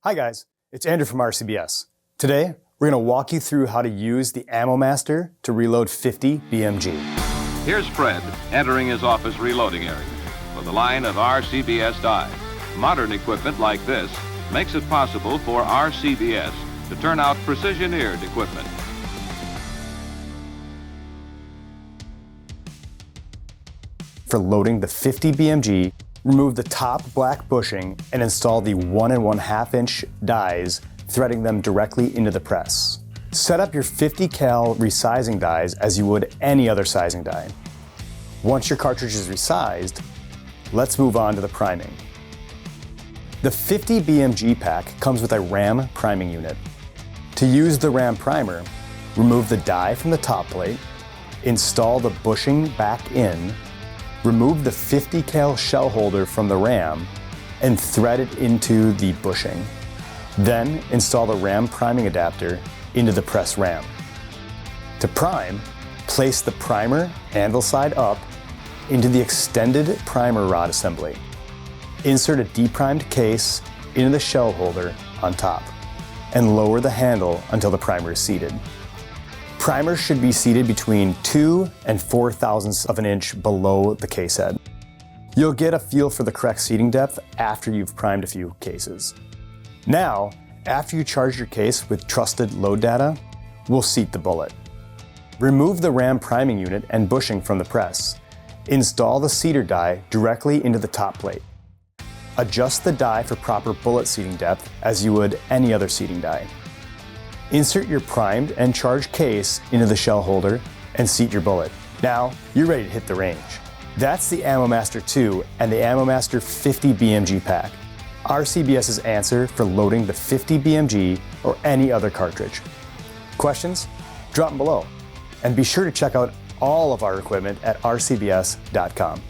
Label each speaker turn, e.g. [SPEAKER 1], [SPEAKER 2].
[SPEAKER 1] Hi guys, it's Andrew from RCBS. Today, we're going to walk you through how to use the AmmoMaster to reload 50 BMG.
[SPEAKER 2] Here's Fred entering his office reloading area with a line of RCBS dies. Modern equipment like this makes it possible for RCBS to turn out precision-eared equipment.
[SPEAKER 1] For loading the 50 BMG, remove the top black bushing and install the 1 1/2 inch dies, threading them directly into the press. Set up your 50 cal resizing dies as you would any other sizing die. Once your cartridge is resized, let's move on to the priming. The 50 BMG pack comes with a RAM priming unit. To use the RAM primer, remove the die from the top plate, install the bushing back in, remove the 50 cal shell holder from the RAM, and thread it into the bushing. Then install the RAM priming adapter into the press RAM. To prime, place the primer anvil side up into the extended primer rod assembly. Insert a deprimed case into the shell holder on top and lower the handle until the primer is seated. Primer should be seated between 2 and 4 thousandths of an inch below the case head. You'll get a feel for the correct seating depth after you've primed a few cases. Now, after you charge your case with trusted load data, we'll seat the bullet. Remove the RAM priming unit and bushing from the press. Install the seater die directly into the top plate. Adjust the die for proper bullet seating depth as you would any other seating die. Insert your primed and charged case into the shell holder and seat your bullet. Now, you're ready to hit the range. That's the AmmoMaster-2 and the AmmoMaster 50 BMG pack, RCBS's answer for loading the 50 BMG or any other cartridge. Questions? Drop them below. And be sure to check out all of our equipment at rcbs.com.